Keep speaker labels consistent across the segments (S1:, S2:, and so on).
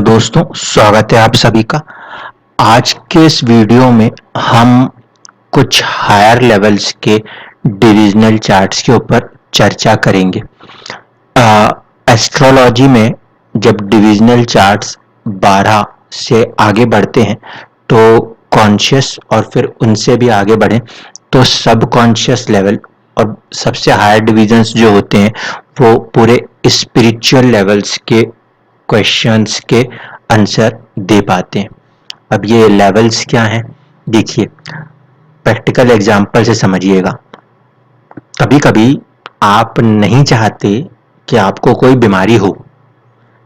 S1: Hello दोस्तों, स्वागत है आप सभी का। आज के इस वीडियो में हम कुछ हायर लेवल्स के डिविजनल चार्ट्स के ऊपर चर्चा करेंगे। एस्ट्रोलॉजी में जब डिविजनल चार्ट्स 12 से आगे बढ़ते हैं तो कॉन्शियस और फिर उनसे भी आगे बढ़े तो सब कॉन्शियस लेवल और सबसे हायर डिविजन्स जो होते हैं वो पूरे स्पिरिचुअल लेवल्स के क्वेश्चंस के आंसर दे पाते हैं। अब ये लेवल्स क्या हैं, देखिए प्रैक्टिकल एग्जांपल से समझिएगा। कभी कभी आप नहीं चाहते कि आपको कोई बीमारी हो,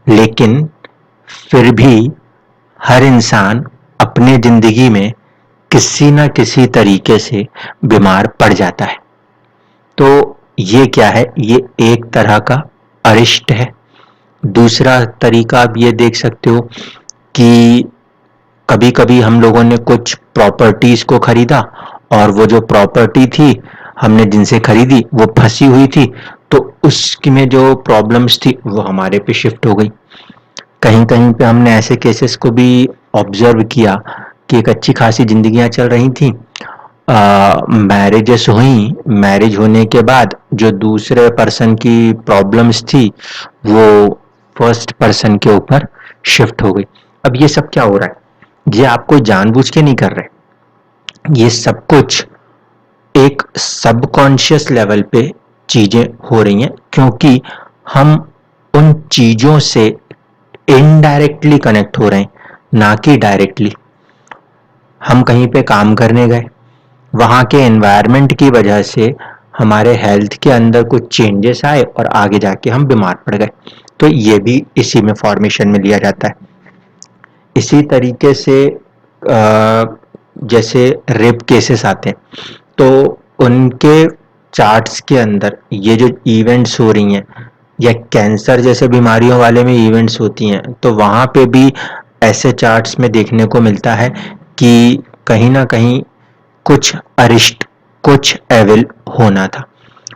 S1: लेकिन फिर भी हर इंसान अपने जिंदगी में किसी न किसी तरीके से बीमार पड़ जाता है। तो ये क्या है, ये एक तरह का अरिष्ट है। दूसरा तरीका आप ये देख सकते हो कि कभी कभी हम लोगों ने कुछ प्रॉपर्टीज को खरीदा और वो जो प्रॉपर्टी थी हमने जिनसे खरीदी वो फंसी हुई थी, तो उसमें जो प्रॉब्लम्स थी वो हमारे पे शिफ्ट हो गई। कहीं कहीं पे हमने ऐसे केसेस को भी ऑब्जर्व किया कि एक अच्छी खासी जिंदगियां चल रही थी, मैरिजेस हुई, मैरिज होने के बाद जो दूसरे पर्सन की प्रॉब्लम्स थी वो फर्स्ट पर्सन के ऊपर शिफ्ट हो गई। अब ये सब क्या हो रहा है, ये आप कोई जानबूझ के नहीं कर रहे, ये सब कुछ एक सबकॉन्शियस लेवल पे चीजें हो रही हैं, क्योंकि हम उन चीजों से इनडायरेक्टली कनेक्ट हो रहे हैं, ना कि डायरेक्टली। हम कहीं पे काम करने गए, वहां के एनवायरनमेंट की वजह से हमारे हेल्थ के अंदर कुछ चेंजेस आए और आगे जाके हम बीमार पड़ गए, तो ये भी इसी में फॉर्मेशन में लिया जाता है। इसी तरीके से जैसे रेप केसेस आते हैं तो उनके चार्ट्स के अंदर ये जो इवेंट्स हो रही हैं, या कैंसर जैसे बीमारियों वाले में इवेंट्स होती हैं, तो वहां पे भी ऐसे चार्ट्स में देखने को मिलता है कि कहीं ना कहीं कुछ अरिष्ट, कुछ एविल होना था,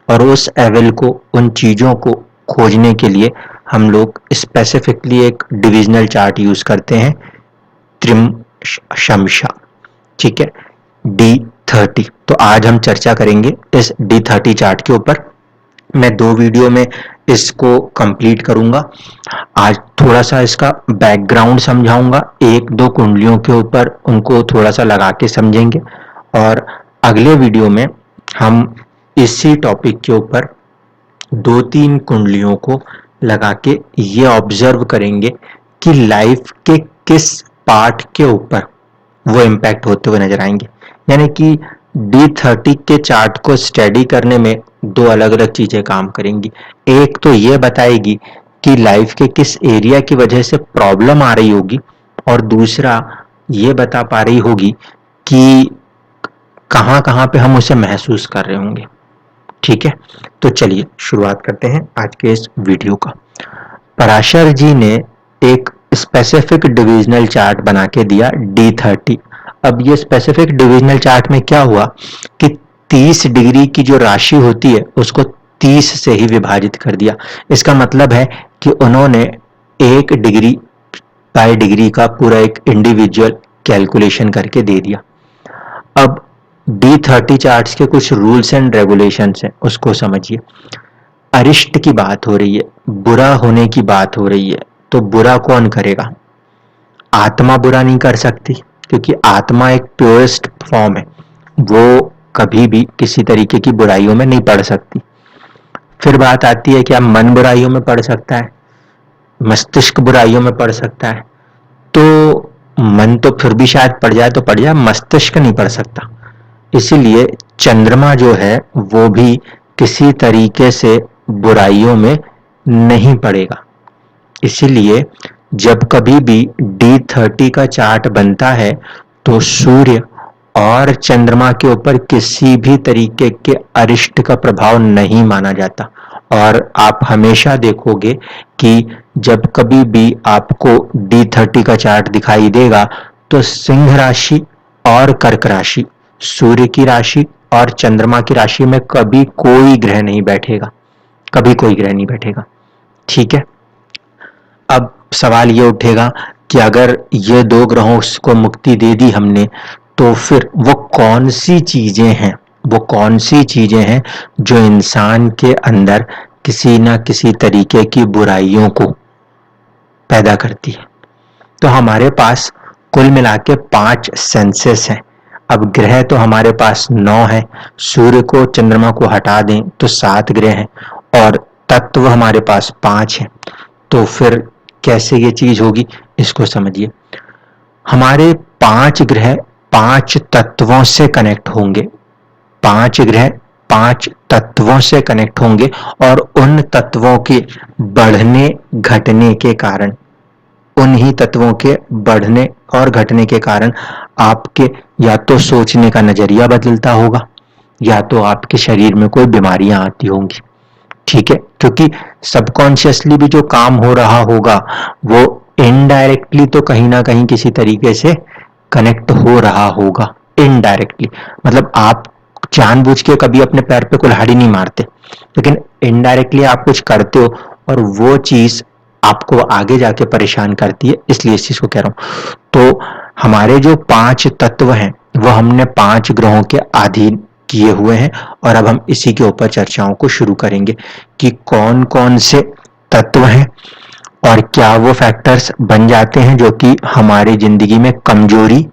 S1: और उस एविल को, उन चीजों को खोजने के लिए हम लोग स्पेसिफिकली एक डिविजनल चार्ट यूज करते हैं, त्रिमशंशा। ठीक है, D30। तो आज हम चर्चा करेंगे इस D30 चार्ट के ऊपर। मैं 2 वीडियो में इसको कंप्लीट करूंगा। आज थोड़ा सा इसका बैकग्राउंड समझाऊंगा, 1-2 कुंडलियों के ऊपर उनको थोड़ा सा लगा के समझेंगे, और अगले वीडियो में हम इसी टॉपिक के ऊपर 2-3 कुंडलियों को लगा के ये ऑब्जर्व करेंगे कि लाइफ के किस पार्ट के ऊपर वो इम्पैक्ट होते हुए नजर आएंगे। यानी कि D30 के चार्ट को स्टडी करने में 2 अलग अलग चीजें काम करेंगी। एक तो ये बताएगी कि लाइफ के किस एरिया की वजह से प्रॉब्लम आ रही होगी, और दूसरा ये बता पा रही होगी कि कहां कहां पे हम उसे महसूस कर रहे होंगे। ठीक है, तो चलिए शुरुआत करते हैं आज के इस वीडियो का। पराशर जी ने एक स्पेसिफिक डिविजनल चार्ट बना के दिया D30। अब ये स्पेसिफिक डिविजनल चार्ट में क्या हुआ कि 30 डिग्री की जो राशि होती है उसको 30 से ही विभाजित कर दिया। इसका मतलब है कि उन्होंने 1 डिग्री बाय डिग्री का पूरा एक इंडिविजुअल कैलकुलेशन करके दे दिया। अब D30 चार्ट्स के कुछ रूल्स एंड रेगुलेशंस हैं, उसको समझिए। अरिष्ट की बात हो रही है, बुरा होने की बात हो रही है, तो बुरा कौन करेगा? आत्मा बुरा नहीं कर सकती, क्योंकि आत्मा एक प्योरेस्ट फॉर्म है, वो कभी भी किसी तरीके की बुराइयों में नहीं पड़ सकती। फिर बात आती है, क्या मन बुराइयों में पड़ सकता है? मस्तिष्क बुराइयों में पड़ सकता है? तो मन तो फिर भी शायद पड़ जाए तो पड़ जाए, मस्तिष्क नहीं पड़ सकता। इसीलिए चंद्रमा जो है वो भी किसी तरीके से बुराइयों में नहीं पड़ेगा। इसीलिए जब कभी भी D30 का चार्ट बनता है तो सूर्य और चंद्रमा के ऊपर किसी भी तरीके के अरिष्ट का प्रभाव नहीं माना जाता। और आप हमेशा देखोगे कि जब कभी भी आपको D30 का चार्ट दिखाई देगा तो सिंह राशि और कर्क राशि, सूर्य की राशि और चंद्रमा की राशि में कभी कोई ग्रह नहीं बैठेगा, कभी कोई ग्रह नहीं बैठेगा। ठीक है, अब सवाल ये उठेगा कि अगर ये दो ग्रहों को मुक्ति दे दी हमने, तो फिर वो कौन सी चीजें हैं, वो कौन सी चीजें हैं जो इंसान के अंदर किसी ना किसी तरीके की बुराइयों को पैदा करती है। तो हमारे पास कुल मिला के 5 सेंसेस हैं। अब ग्रह तो हमारे पास 9 है, सूर्य को चंद्रमा को हटा दें तो 7 ग्रह हैं, और तत्व हमारे पास 5 हैं। तो फिर कैसे ये चीज होगी, इसको समझिए। हमारे 5 ग्रह 5 तत्वों से कनेक्ट होंगे, 5 ग्रह 5 तत्वों से कनेक्ट होंगे, और उन तत्वों के बढ़ने घटने के कारण, उन्हीं तत्वों के बढ़ने और घटने के कारण आपके या तो सोचने का नजरिया बदलता होगा, या तो आपके शरीर में कोई बीमारियां आती होंगी। ठीक है, क्योंकि सबकॉन्शियसली भी जो काम हो रहा होगा वो इनडायरेक्टली तो कहीं ना कहीं किसी तरीके से कनेक्ट हो रहा होगा। इनडायरेक्टली मतलब आप जानबूझ के कभी अपने पैर पे कुल्हाड़ी नहीं मारते, लेकिन इनडायरेक्टली आप कुछ करते हो और वो चीज आपको आगे जाके परेशान करती है, इसलिए इस चीज को कह रहा हूं। तो हमारे जो 5 तत्व हैं वो हमने 5 ग्रहों के अधीन किए हुए हैं, और अब हम इसी के ऊपर चर्चाओं को शुरू करेंगे कि कौन कौन से तत्व हैं और क्या वो फैक्टर्स बन जाते हैं जो कि हमारी जिंदगी में कमजोरी,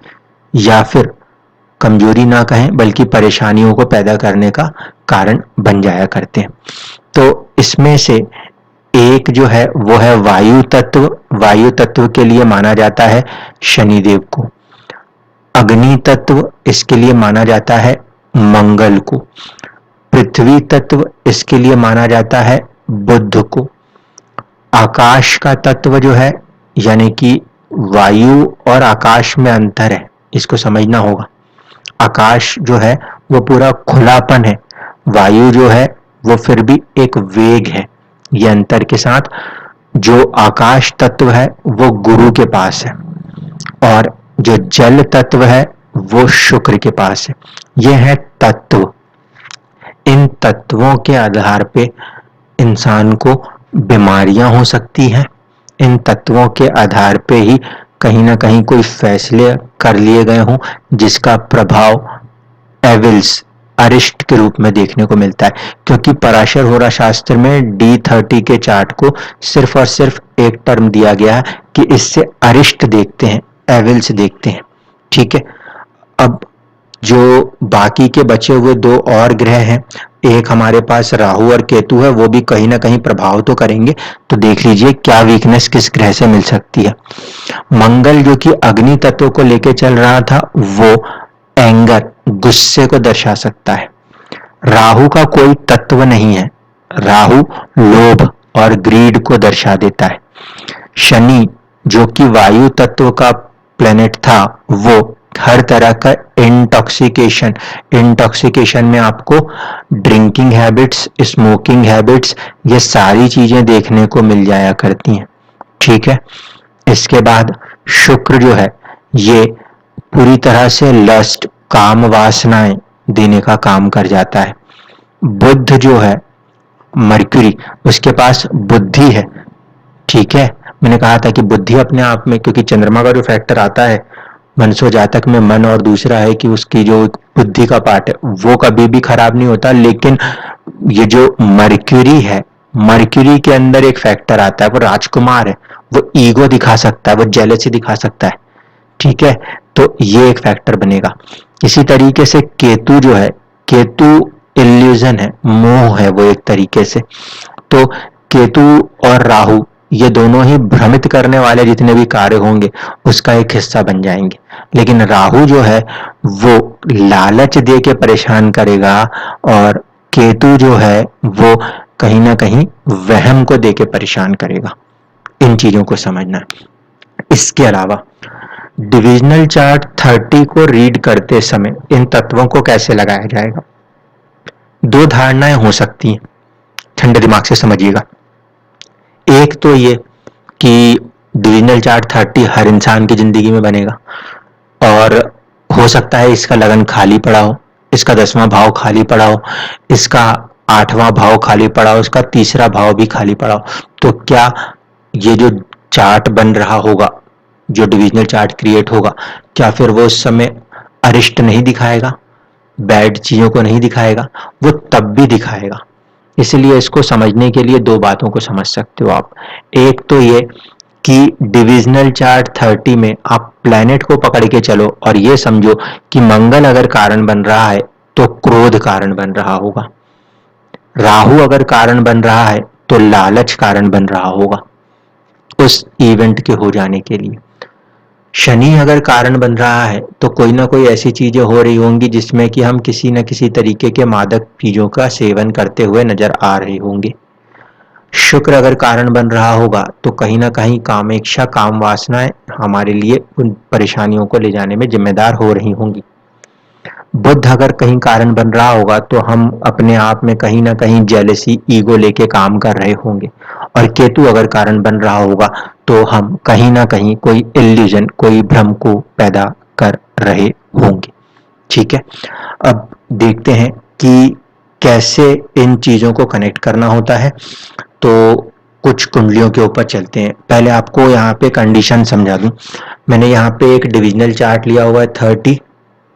S1: या फिर कमजोरी ना कहें बल्कि परेशानियों को पैदा करने का कारण बन जाया करते हैं। तो इसमें से एक जो है वो है वायु तत्व। वायु तत्व के लिए माना जाता है शनिदेव को। अग्नि तत्व, इसके लिए माना जाता है मंगल को। पृथ्वी तत्व, इसके लिए माना जाता है बुध को। आकाश का तत्व जो है, यानी कि वायु और आकाश में अंतर है, इसको समझना होगा। आकाश जो है वो पूरा खुलापन है, वायु जो है वो फिर भी एक वेग है। ये अंतर के साथ जो आकाश तत्व है वो गुरु के पास है, और जो जल तत्व है वो शुक्र के पास है। ये है तत्व। इन तत्वों के आधार पे इंसान को बीमारियां हो सकती हैं। इन तत्वों के आधार पे ही कहीं ना कहीं कोई फैसले कर लिए गए हों जिसका प्रभाव एविल्स, अरिष्ट के रूप में देखने को मिलता है। क्योंकि पराशर होरा शास्त्र में D30 के चार्ट को सिर्फ और सिर्फ एक टर्म दिया गया है कि इससे अरिष्ट देखते हैं, एविल्स देखते हैं। ठीक है, अब जो बाकी के बचे हुए 2 और ग्रह हैं, एक हमारे पास राहु और केतु है, वो भी कहीं ना कहीं प्रभाव तो करेंगे। तो देख लीजिए क्या वीकनेस किस ग्रह से मिल सकती है। मंगल जो कि अग्नि तत्व को लेके चल रहा था, वो एंगर, गुस्से को दर्शा सकता है। राहु का कोई तत्व नहीं है, राहु लोभ और ग्रीड को दर्शा देता है। शनि जो कि वायु तत्व का प्लेनेट था, वो हर तरह का इंटॉक्सिकेशन, इंटॉक्सिकेशन में आपको ड्रिंकिंग हैबिट्स, स्मोकिंग हैबिट्स, ये सारी चीजें देखने को मिल जाया करती हैं। ठीक है, इसके बाद शुक्र जो है ये पूरी तरह से लस्ट, काम वासनाएं देने का काम कर जाता है। बुध जो है मर्क्यूरी, उसके पास बुद्धि है। ठीक है, मैंने कहा था कि बुद्धि अपने आप में, क्योंकि चंद्रमा का जो फैक्टर आता है मनसो जातक में, मन, और दूसरा है कि उसकी जो बुद्धि का पार्ट है वो कभी भी खराब नहीं होता। लेकिन ये जो मर्क्यूरी है, मर्क्यूरी के अंदर एक फैक्टर आता है, वो राजकुमार है, वो ईगो दिखा सकता है, वो जेलसी दिखा सकता है। ठीक है, तो ये एक फैक्टर बनेगा। इसी तरीके से केतु जो है, केतु इल्यूजन है, मोह है वो एक तरीके से। तो केतु और राहु ये दोनों ही भ्रमित करने वाले जितने भी कार्य होंगे उसका एक हिस्सा बन जाएंगे। लेकिन राहु जो है वो लालच दे के परेशान करेगा, और केतु जो है वो कहीं ना कहीं वहम को दे के परेशान करेगा। इन चीजों को समझना है। इसके अलावा डिविजनल चार्ट 30 को रीड करते समय इन तत्वों को कैसे लगाया जाएगा, 2 धारणाएं हो सकती हैं, ठंडे दिमाग से समझिएगा। एक तो ये कि डिविजनल चार्ट 30 हर इंसान की जिंदगी में बनेगा, और हो सकता है इसका लगन खाली पड़ा हो, इसका 10वां भाव खाली पड़ा हो, इसका 8वां भाव खाली पड़ा हो, इसका 3रा भाव भी खाली पड़ा हो। तो क्या ये जो चार्ट बन रहा होगा, जो डिविजनल चार्ट क्रिएट होगा, क्या फिर वो उस समय अरिष्ट नहीं दिखाएगा, बैड चीजों को नहीं दिखाएगा? वो तब भी दिखाएगा। इसलिए इसको समझने के लिए दो बातों को समझ सकते हो आप। एक तो ये कि डिविजनल चार्ट 30 में आप प्लैनेट को पकड़ के चलो और ये समझो कि मंगल अगर कारण बन रहा है तो क्रोध कारण बन रहा होगा, राहु अगर कारण बन रहा है तो लालच कारण बन रहा होगा उस इवेंट के हो जाने के लिए। शनि अगर कारण बन रहा है तो कोई ना कोई ऐसी चीजें हो रही होंगी जिसमें कि हम किसी न किसी तरीके के मादक चीजों का सेवन करते हुए नजर आ रहे होंगे। शुक्र अगर कारण बन रहा होगा तो कहीं ना कहीं कामेक्षा, काम वासनाएं हमारे लिए उन परेशानियों को ले जाने में जिम्मेदार हो रही होंगी। बुध अगर कहीं कारण बन रहा होगा तो हम अपने आप में कहीं ना कहीं जेलसी, ईगो लेके काम कर रहे होंगे। और केतु अगर कारण बन रहा होगा तो हम कहीं ना कहीं कोई इल्यूजन, कोई भ्रम को पैदा कर रहे होंगे। ठीक है, अब देखते हैं कि कैसे इन चीजों को कनेक्ट करना होता है। तो कुछ कुंडलियों के ऊपर चलते हैं। पहले आपको यहाँ पे कंडीशन समझा दूं। मैंने यहाँ पे एक डिविजनल चार्ट लिया हुआ है 30,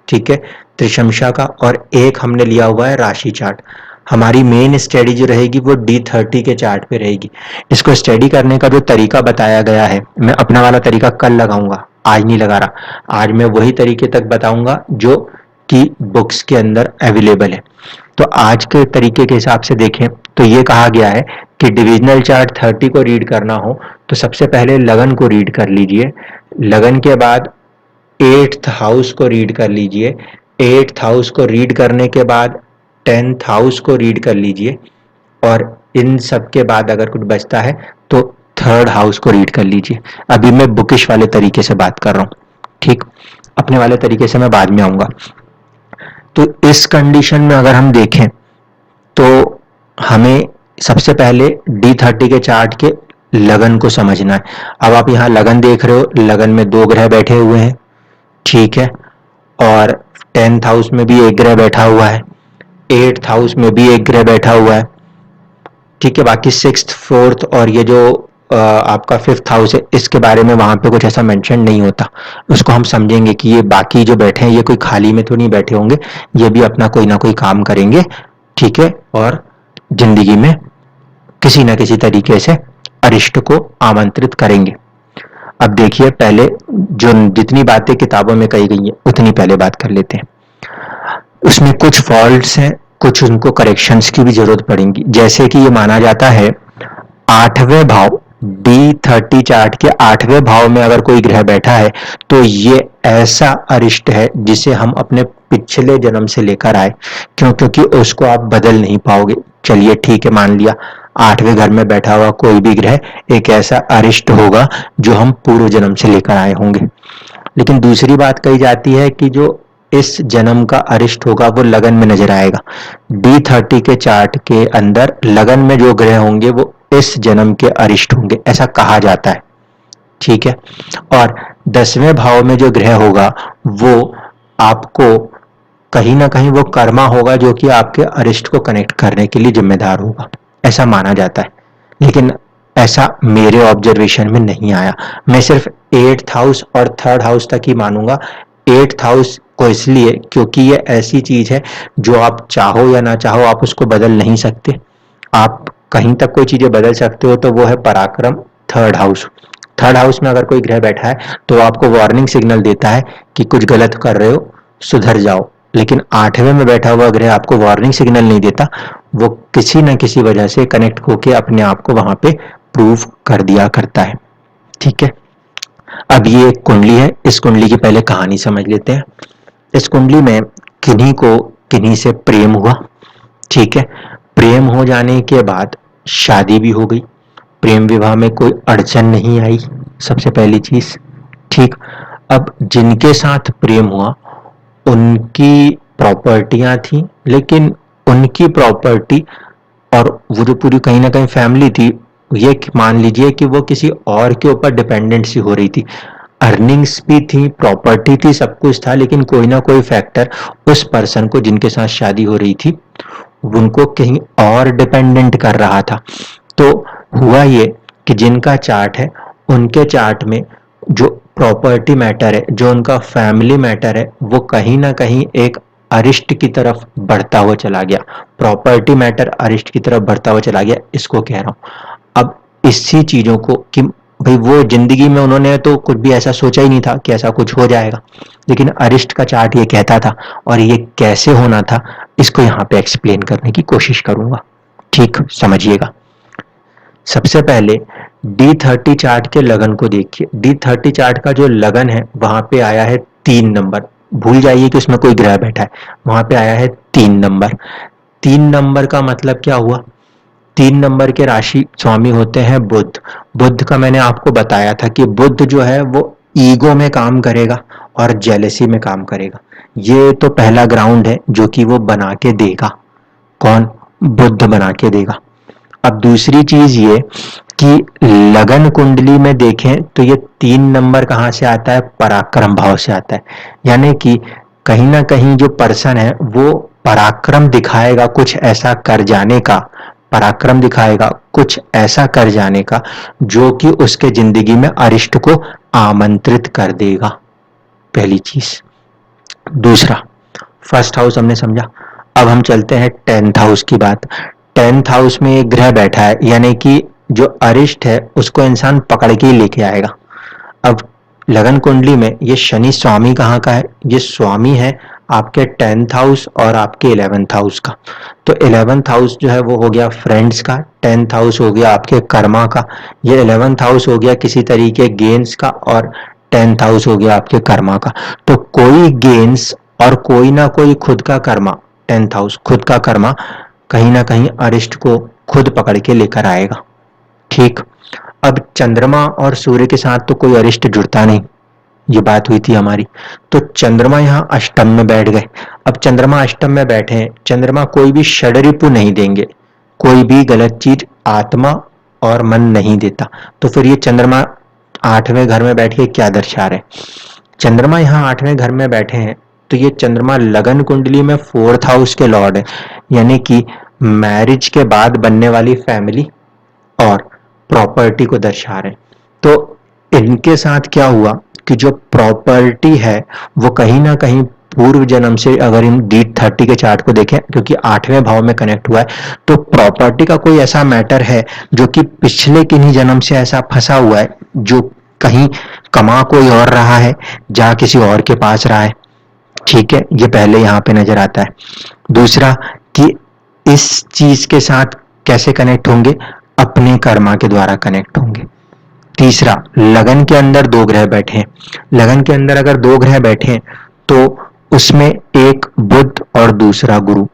S1: ठीक है, त्रिशंशा का, और एक हमने लिया हुआ है राशि चार्ट। हमारी मेन स्टडी जो रहेगी वो D30 के चार्ट पे रहेगी। इसको स्टडी करने का जो तरीका बताया गया है, मैं अपना वाला तरीका कल लगाऊंगा, आज नहीं लगा रहा। आज मैं वही तरीके तक बताऊंगा जो कि बुक्स के अंदर अवेलेबल है। तो आज के तरीके के हिसाब से देखें तो ये कहा गया है कि डिविजनल चार्ट 30 को रीड करना हो तो सबसे पहले लगन को रीड कर लीजिए। लगन के बाद 8th हाउस को रीड कर लीजिए। 8th हाउस को रीड करने के बाद 10th हाउस को रीड कर लीजिए। और इन सब के बाद अगर कुछ बचता है तो 3rd हाउस को रीड कर लीजिए। अभी मैं बुकिश वाले तरीके से बात कर रहा हूँ, ठीक, अपने वाले तरीके से मैं बाद में आऊंगा। तो इस कंडीशन में अगर हम देखें तो हमें सबसे पहले D30 के चार्ट के लगन को समझना है। अब आप यहाँ लगन देख रहे हो, लगन में 2 ग्रह बैठे हुए हैं, ठीक है, और 10th हाउस में भी एक ग्रह बैठा हुआ है, 8th हाउस में भी एक ग्रह बैठा हुआ है, ठीक है। बाकी 6th, 4th और ये जो आपका 5th हाउस है, इसके बारे में वहां पे कुछ ऐसा मेंशन नहीं होता। उसको हम समझेंगे कि ये बाकी जो बैठे हैं ये कोई खाली में तो नहीं बैठे होंगे, ये भी अपना कोई ना कोई काम करेंगे, ठीक है, और जिंदगी में किसी ना किसी तरीके से अरिष्ट को आमंत्रित करेंगे। अब देखिए, पहले जो जितनी बातें किताबों में कही गई है उतनी पहले बात कर लेते हैं। उसमें कुछ फॉल्ट्स हैं, कुछ उनको करेक्शंस की भी जरूरत पड़ेगी। जैसे कि ये माना जाता है 8वें भाव, D30 चार्ट के 8वें भाव में अगर कोई ग्रह बैठा है तो ये ऐसा अरिष्ट है जिसे हम अपने पिछले जन्म से लेकर आए। क्यों? क्योंकि उसको आप बदल नहीं पाओगे। चलिए ठीक है, मान लिया 8वें घर में बैठा हुआ कोई भी ग्रह एक ऐसा अरिष्ट होगा जो हम पूर्व जन्म से लेकर आए होंगे। लेकिन दूसरी बात कही जाती है कि जो इस जन्म का अरिष्ट होगा वो लगन में नजर आएगा। D30 के चार्ट के अंदर लगन में जो ग्रह होंगे वो इस जन्म के अरिष्ट होंगे, ऐसा कहा जाता है, ठीक है। और 10वें भाव में जो ग्रह होगा वो आपको कहीं ना कहीं वो कर्मा होगा जो कि आपके अरिष्ट को कनेक्ट करने के लिए जिम्मेदार होगा, ऐसा माना जाता है। लेकिन ऐसा मेरे ऑब्जर्वेशन में नहीं आया। मैं सिर्फ 8th हाउस और 3rd हाउस तक ही मानूंगा। 8th हाउस को इसलिए क्योंकि ये ऐसी चीज है जो आप चाहो या ना चाहो आप उसको बदल नहीं सकते। आप कहीं तक कोई चीजें बदल सकते हो तो वो है पराक्रम, 3rd हाउस। 3rd हाउस में अगर कोई ग्रह बैठा है तो आपको वार्निंग सिग्नल देता है कि कुछ गलत कर रहे हो, सुधर जाओ। लेकिन 8वें में बैठा हुआ ग्रह आपको वार्निंग सिग्नल नहीं देता, वो किसी न किसी वजह से कनेक्ट होके अपने आप को वहां पे प्रूव कर दिया करता है, ठीक है। अब ये एक कुंडली है, इस कुंडली की पहले कहानी समझ लेते हैं। इस कुंडली में किन्हीं को किन्हीं से प्रेम हुआ, ठीक है। प्रेम हो जाने के बाद शादी भी हो गई, प्रेम विवाह में कोई अड़चन नहीं आई, सबसे पहली चीज, ठीक। अब जिनके साथ प्रेम हुआ उनकी प्रॉपर्टियां थी, लेकिन उनकी प्रॉपर्टी और वो जो पूरी कहीं ना कहीं फैमिली थी, ये मान लीजिए कि वो किसी और के ऊपर डिपेंडेंट सी हो रही थी। अर्निंग्स भी थी, प्रॉपर्टी थी, सब कुछ था, लेकिन कोई ना कोई फैक्टर उस पर्सन को जिनके साथ शादी हो रही थी उनको कहीं और डिपेंडेंट कर रहा था। तो हुआ ये कि जिनका चार्ट है उनके चार्ट में जो प्रॉपर्टी मैटर है, जो उनका फैमिली मैटर है, वो कहीं ना कहीं एक अरिष्ट की तरफ बढ़ता हुआ चला गया। प्रॉपर्टी मैटर अरिष्ट की तरफ बढ़ता हुआ चला गया, इसको कह रहा हूं। अब इसी चीजों को कि भाई वो जिंदगी में उन्होंने तो कुछ भी ऐसा सोचा ही नहीं था कि ऐसा कुछ हो जाएगा, लेकिन अरिष्ट का चार्ट ये कहता था, और ये कैसे होना था इसको यहाँ पे एक्सप्लेन करने की कोशिश करूंगा। ठीक, समझिएगा। सबसे पहले D30 चार्ट के लगन को देखिए। D30 चार्ट का जो लगन है वहां पे आया है 3 नंबर। भूल जाइए कि उसमें कोई ग्रह बैठा है, वहां पे आया है 3 नंबर। 3 नंबर का मतलब क्या हुआ? 3 नंबर के राशि स्वामी होते हैं बुध। बुध का मैंने आपको बताया था कि बुध जो है वो ईगो में काम करेगा और जेलेसी में काम करेगा। ये तो पहला ग्राउंड है जो कि वो बना के देगा। कौन? बुध बना के देगा। अब दूसरी चीज ये कि लगन कुंडली में देखें तो ये 3 नंबर कहां से आता है? पराक्रम भाव से आता है। यानी कि कहीं ना कहीं जो पर्सन है वो पराक्रम दिखाएगा कुछ ऐसा कर जाने का, पराक्रम दिखाएगा कुछ ऐसा कर जाने का जो कि उसके जिंदगी में अरिष्ट को आमंत्रित कर देगा। पहली चीज। दूसरा, फर्स्ट हाउस हमने समझा। अब हम चलते हैं 10th हाउस की बात। 10th हाउस में एक ग्रह बैठा है, यानी कि जो अरिष्ट है उसको इंसान पकड़ के ही लेके आएगा। अब लगन कुंडली में ये शनि स्वामी कहाँ का है? ये स्वामी है आपके 10th हाउस और आपके 11th हाउस का। तो 11th हाउस जो है वो हो गया फ्रेंड्स का, 10th हाउस हो गया आपके कर्मा का, ये 11th हाउस हो गया किसी तरीके गेन्स का, और 10th हाउस हो गया आपके कर्मा का। तो कोई गेन्स और कोई ना कोई खुद का कर्मा, 10th हाउस खुद का कर्मा कहीं ना कहीं अरिष्ट को खुद पकड़ के लेकर आएगा। ठीक। अब चंद्रमा और सूर्य के साथ तो कोई अरिष्ट जुड़ता नहीं, ये बात हुई थी हमारी। तो चंद्रमा यहाँ अष्टम में बैठ गए। अब चंद्रमा अष्टम में बैठे हैं, चंद्रमा कोई भी षड्रिपु नहीं देंगे, कोई भी गलत चीज आत्मा और मन नहीं देता। तो फिर ये चंद्रमा 8वें घर में बैठ के क्या दर्शा रहे? चंद्रमा यहाँ 8वें घर में बैठे हैं तो ये चंद्रमा लगन कुंडली में 4th हाउस के लॉर्ड है, यानी कि मैरिज के बाद बनने वाली फैमिली और प्रॉपर्टी को दर्शा रहे हैं। तो इनके साथ क्या हुआ कि जो प्रॉपर्टी है वो कहीं ना कहीं पूर्व जन्म से, अगर इन D30 के चार्ट को देखें क्योंकि 8वें भाव में कनेक्ट हुआ है, तो प्रॉपर्टी का कोई ऐसा मैटर है जो कि पिछले किन्हीं जन्म से ऐसा फंसा हुआ है, जो कहीं कमा कोई और रहा है, जा किसी और के पास रहा है। ठीक है, ये पहले यहां पे नजर आता है। दूसरा कि इस चीज के साथ कैसे कनेक्ट होंगे? अपने कर्मा के द्वारा कनेक्ट होंगे। तीसरा, लगन के अंदर 2 ग्रह बैठे हैं। लगन के अंदर अगर 2 ग्रह बैठे हैं तो उसमें एक बुध और दूसरा गुरु।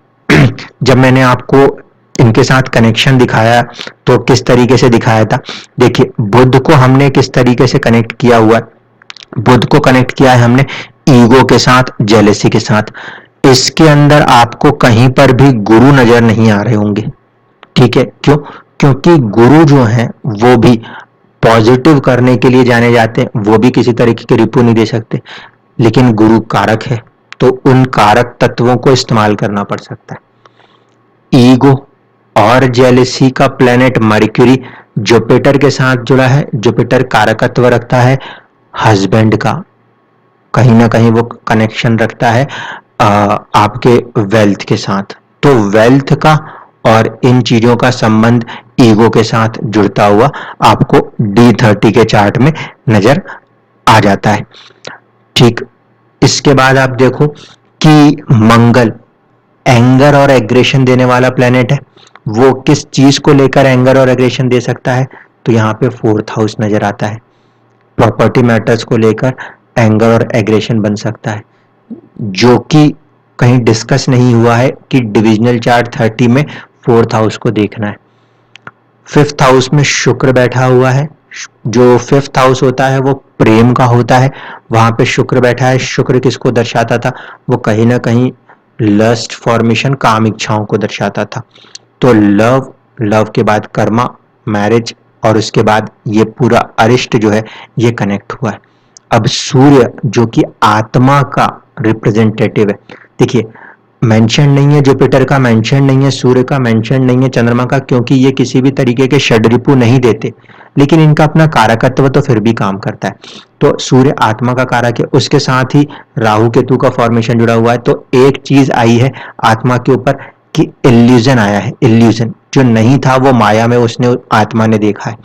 S1: जब मैंने आपको इनके साथ कनेक्शन दिखाया तो किस तरीके से दिखाया था? देखिए, बुध को हमने किस तरीके से कनेक्ट किया हुआ है? बुध को कनेक्ट किया है हमने ईगो के साथ, जेलेसी के साथ। इसके अंदर आपको कहीं पर भी गुरु नजर नहीं आ रहे होंगे। ठीक है, क्यों? क्योंकि गुरु जो है वो भी पॉजिटिव करने के लिए जाने जाते हैं, वो भी किसी तरीके के रिपू नहीं दे सकते, लेकिन गुरु कारक है तो उन कारक तत्वों को इस्तेमाल करना पड़ सकता है। ईगो और जेलेसी का प्लेनेट मर्क्यूरी जुपिटर के साथ जुड़ा है। जुपिटर कारकत्व रखता है हस्बैंड का, कहीं ना कहीं वो कनेक्शन रखता है आपके वेल्थ के साथ। तो वेल्थ का और इन चीजों का संबंध ईगो के साथ जुड़ता हुआ आपको D30 के चार्ट में नजर आ जाता है। ठीक। इसके बाद आप देखो कि मंगल एंगर और एग्रेशन देने वाला प्लेनेट है। वो किस चीज को लेकर एंगर और एग्रेशन दे सकता है? तो यहाँ पे 4th हाउस नजर आता है। प्रॉपर्टी मैटर्स को लेकर एंगर और एग्रेशन बन सकता है, जो कि कहीं डिस्कस नहीं हुआ है कि डिविजनल चार्ट 30 में 4th हाउस को देखना है। 5th हाउस में शुक्र बैठा हुआ है। जो 5th हाउस होता है वो प्रेम का होता है, वहां पे शुक्र बैठा है। शुक्र किसको दर्शाता था? वो कहीं ना कहीं लस्ट फॉर्मेशन, काम इच्छाओं को दर्शाता था। तो लव, लव के बाद कर्मा, मैरिज, और उसके बाद ये पूरा अरिष्ट जो है ये कनेक्ट हुआ है। अब सूर्य जो कि आत्मा का रिप्रेजेंटेटिव है, देखिए मेंशन नहीं है, जुपिटर का मेंशन नहीं है, सूर्य का मेंशन नहीं है, चंद्रमा का, क्योंकि ये किसी भी तरीके के षड्रिपु नहीं देते, लेकिन इनका अपना कारकत्व तो फिर भी काम करता है। तो सूर्य आत्मा का कारक है, उसके साथ ही राहु केतु का फॉर्मेशन जुड़ा हुआ है। तो एक चीज आई है आत्मा के ऊपर कि इल्यूजन आया है, इल्यूजन जो नहीं था वो माया में उसने आत्मा ने देखा है।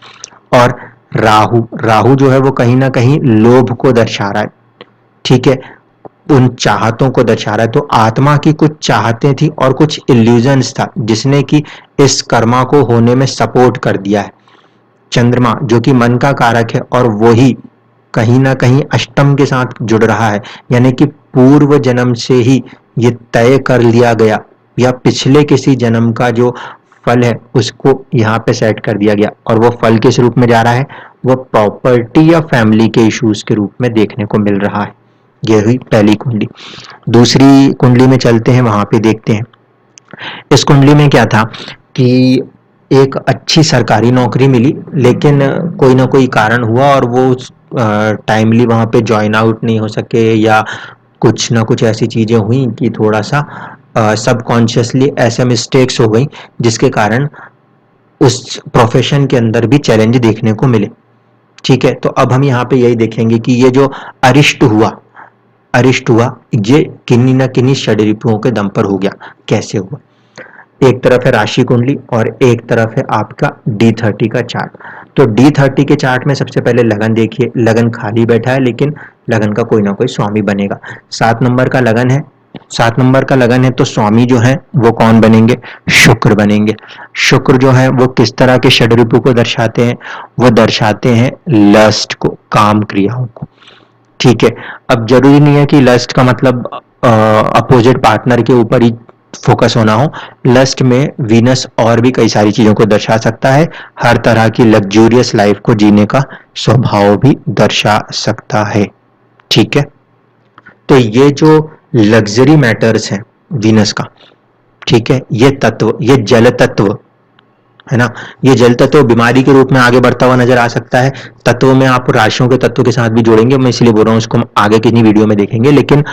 S1: और राहु राहु जो है वो कहीं ना कहीं लोभ को दर्शा रहा है, ठीक है, उन चाहतों को दर्शा रहा है। तो आत्मा की कुछ चाहतें थी और कुछ इल्यूजन्स था जिसने कि इस कर्मा को होने में सपोर्ट कर दिया है। चंद्रमा जो कि मन का कारक है और वही कहीं ना कहीं अष्टम के साथ जुड़ रहा है, यानी कि पूर्व जन्म से ही ये तय कर लिया गया या पिछले किसी जन्म का जो फल है उसको यहाँ पे सेट कर दिया गया, और वो फल किस रूप में जा रहा है, वो प्रॉपर्टी या फैमिली के इश्यूज के रूप में देखने को मिल रहा है। ये हुई पहली कुंडली। दूसरी कुंडली में चलते हैं, वहां पे देखते हैं। इस कुंडली में क्या था कि एक अच्छी सरकारी नौकरी मिली, लेकिन कोई ना कोई कारण हुआ और वो टाइमली वहां पे ज्वाइन आउट नहीं हो सके, या कुछ ना कुछ ऐसी चीजें हुई कि थोड़ा सा सबकॉन्शियसली ऐसे मिस्टेक्स हो गई जिसके कारण उस प्रोफेशन के अंदर भी चैलेंज देखने को मिले। ठीक है, तो अब हम यहाँ पे यही देखेंगे कि ये जो अरिष्ट हुआ ये किन्हीं ना किन्हीं षड्रिपुओं के दम पर हो गया। कैसे हुआ? एक तरफ है राशि कुंडली और एक तरफ है आपका D30 का चार्ट। तो D30 के चार्ट में सबसे पहले लगन देखिए, लगन खाली बैठा है लेकिन लगन का कोई ना कोई स्वामी बनेगा। 7 नंबर का लगन है, 7 नंबर का लगन है, तो स्वामी जो है वो कौन बनेंगे? शुक्र बनेंगे। शुक्र जो है वो किस तरह के षड्रिपु को दर्शाते हैं? वो दर्शाते हैं लस्ट को, काम क्रियाओं को। ठीक है, अब जरूरी नहीं है कि लस्ट का मतलब अपोजिट पार्टनर के ऊपर ही फोकस होना हो। लस्ट में वीनस और भी कई सारी चीजों को दर्शा सकता है, हर तरह की लग्जूरियस लाइफ को जीने का स्वभाव भी दर्शा सकता है। ठीक है, तो ये जो लग्जरी मैटर्स है वीनस का, ठीक है, ये तत्व, ये जल तत्व है ना, ये जल तत्व बीमारी के रूप में आगे बढ़ता हुआ नजर आ सकता है। तत्वों में आप राशियों के तत्व के साथ भी जोड़ेंगे, मैं इसलिए बोल रहा हूं उसको हम आगे किसी वीडियो में देखेंगे। लेकिन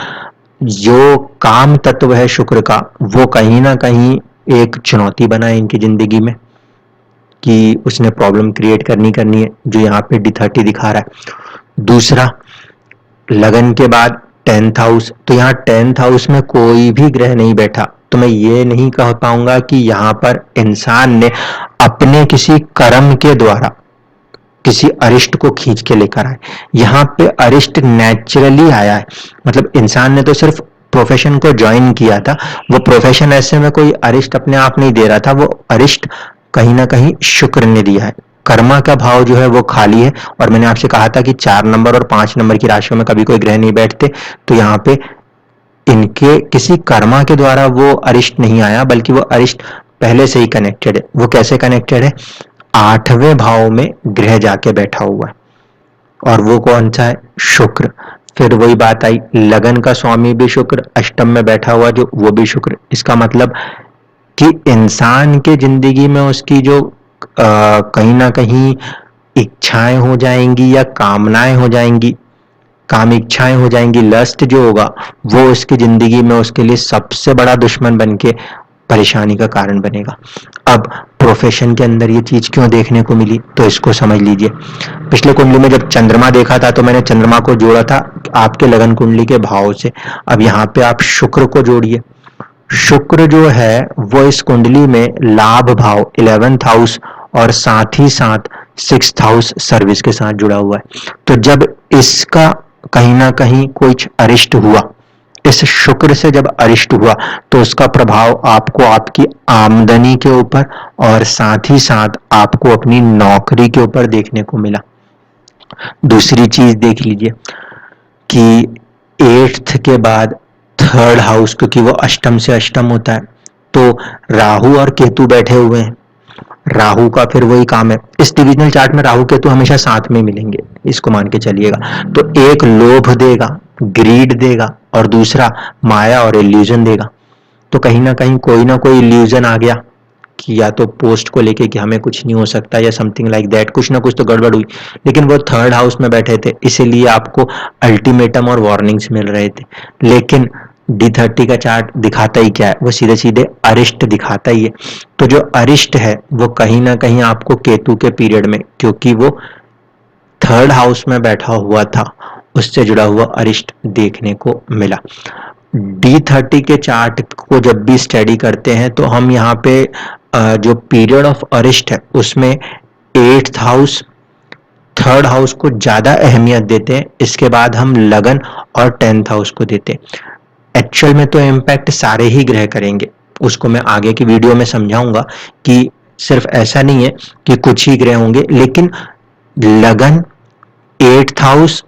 S1: जो काम तत्व है शुक्र का, वो कहीं ना कहीं एक चुनौती बना है इनकी जिंदगी में कि उसने प्रॉब्लम क्रिएट करनी है, जो यहाँ पे D30 दिखा रहा है। दूसरा, लगन के बाद 10th हाउस, तो यहाँ 10th हाउस में कोई भी ग्रह नहीं बैठा, तो मैं ये नहीं कह पाऊंगा कि यहाँ पर इंसान ने अपने किसी कर्म के द्वारा किसी अरिष्ट को खींच के लेकर आए। यहाँ पे अरिष्ट नेचुरली आया है, मतलब इंसान ने तो सिर्फ प्रोफेशन को ज्वाइन किया था, वो प्रोफेशन ऐसे में कोई अरिष्ट अपने आप नहीं दे रहा था, वो अरिष्ट कहीं ना कहीं शुक्र ने दिया है। कर्मा का भाव जो है वो खाली है, और मैंने आपसे कहा था कि 4 नंबर और 5 नंबर की राशियों में कभी कोई ग्रह नहीं बैठते, तो यहाँ पे इनके किसी कर्मा के द्वारा वो अरिष्ट नहीं आया, बल्कि वो अरिष्ट पहले से ही कनेक्टेड है। वो कैसे कनेक्टेड है? 8वें भाव में ग्रह जाके बैठा हुआ है, और वो कौन सा है? शुक्र। फिर वही बात आई, लगन का स्वामी भी शुक्र, अष्टम में बैठा हुआ जो, वो भी शुक्र। इसका मतलब कि इंसान के जिंदगी में उसकी जो कहीं ना कहीं इच्छाएं हो जाएंगी या कामनाएं हो जाएंगी, काम इच्छाएं हो जाएंगी, लस्ट जो होगा वो उसकी जिंदगी में उसके लिए सबसे बड़ा दुश्मन बन के परेशानी का कारण बनेगा। अब प्रोफेशन के अंदर ये चीज क्यों देखने को मिली, तो इसको समझ लीजिए। पिछले कुंडली में जब चंद्रमा देखा था तो मैंने चंद्रमा को जोड़ा था आपके लगन कुंडली के भाव से। अब यहाँ पे आप शुक्र को जोड़िए। शुक्र जो है वो इस कुंडली में लाभ भाव 11th हाउस और साथ ही साथ 6th हाउस सर्विस के साथ जुड़ा हुआ है। तो जब इसका कहीं ना कहीं कुछ अरिष्ट हुआ, इस शुक्र से जब अरिष्ट हुआ, तो उसका प्रभाव आपको आपकी आमदनी के ऊपर और साथ ही साथ आपको अपनी नौकरी के ऊपर देखने को मिला। दूसरी चीज देख लीजिए कि 8th के बाद 3rd हाउस, क्योंकि वो अष्टम से अष्टम होता है, तो राहु और केतु बैठे हुए हैं। राहु का फिर वही काम है, इस डिविजनल चार्ट में राहु केतु हमेशा साथ में मिलेंगे, इसको मान के चलिएगा। तो एक लोभ देगा, ग्रीड देगा, और दूसरा माया और इल्यूजन देगा। तो कहीं ना कोई इल्यूजन आ गया कि या तो पोस्ट को लेके कि हमें कुछ नहीं हो सकता या समथिंग लाइक दैट, कुछ ना कुछ तो गड़बड़ हुई। लेकिन वो 3rd हाउस में बैठे थे, इसीलिए आपको अल्टीमेटम और वार्निंग्स मिल रहे थे। लेकिन D30 का चार्ट दिखाता ही क्या है, वो सीधे सीधे अरिष्ट दिखाता ही है। तो जो अरिष्ट है वो कहीं ना कहीं आपको केतु के पीरियड में, क्योंकि वो थर्ड हाउस में बैठा हुआ था, उससे जुड़ा हुआ अरिष्ट देखने को मिला। D30 के चार्ट को जब भी स्टडी करते हैं तो हम यहाँ पे जो पीरियड ऑफ अरिष्ट है उसमें 8th हाउस, थर्ड हाउस को ज्यादा अहमियत देते हैं, इसके बाद हम लगन और 10th हाउस को देते हैं। एक्चुअल में तो इम्पैक्ट सारे ही ग्रह करेंगे, उसको मैं आगे की वीडियो में समझाऊंगा कि सिर्फ ऐसा नहीं है कि कुछ ही ग्रह होंगे, लेकिन लगन, 8th हाउस,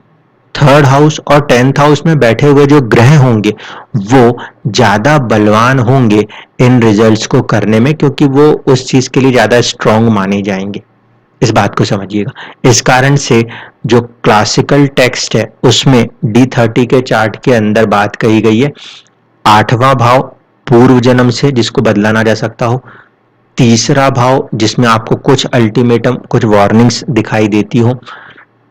S1: थर्ड हाउस और 10th हाउस में बैठे हुए जो ग्रह होंगे वो ज्यादा बलवान होंगे इन रिजल्ट्स को करने में, क्योंकि वो उस चीज के लिए ज्यादा स्ट्रांग माने जाएंगे। इस बात को समझिएगा। इस कारण से जो क्लासिकल टेक्स्ट है उसमें D30 के चार्ट के अंदर बात कही गई है, 8वां भाव पूर्व जन्म से जिसको बदला ना जा सकता हो, तीसरा भाव जिसमें आपको कुछ अल्टीमेटम, कुछ वार्निंग्स दिखाई देती हो,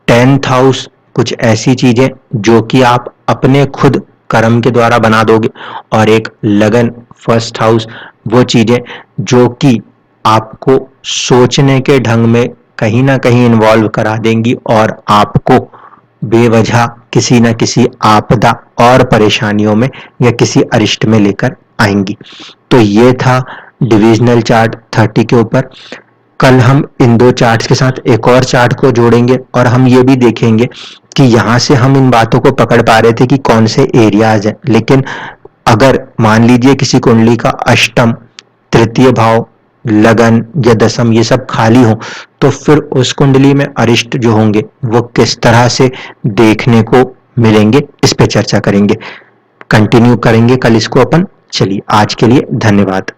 S1: 10th हाउस कुछ ऐसी चीजें जो कि आप अपने खुद कर्म के द्वारा बना दोगे, और एक लगन फर्स्ट हाउस, वो चीजें जो कि आपको सोचने के ढंग में कहीं ना कहीं इन्वॉल्व करा देंगी और आपको बेवजह किसी न किसी आपदा और परेशानियों में या किसी अरिष्ट में लेकर आएंगी। तो ये था डिविजनल चार्ट 30 के ऊपर। कल हम इन दो चार्ट्स के साथ एक और चार्ट को जोड़ेंगे और हम ये भी देखेंगे कि यहाँ से हम इन बातों को पकड़ पा रहे थे कि कौन से एरियाज हैं, लेकिन अगर मान लीजिए किसी कुंडली का अष्टम, तृतीय भाव, लगन या दसम ये सब खाली हो, तो फिर उस कुंडली में अरिष्ट जो होंगे वो किस तरह से देखने को मिलेंगे, इस पे चर्चा करेंगे, कंटिन्यू करेंगे कल इसको अपन। चलिए आज के लिए धन्यवाद।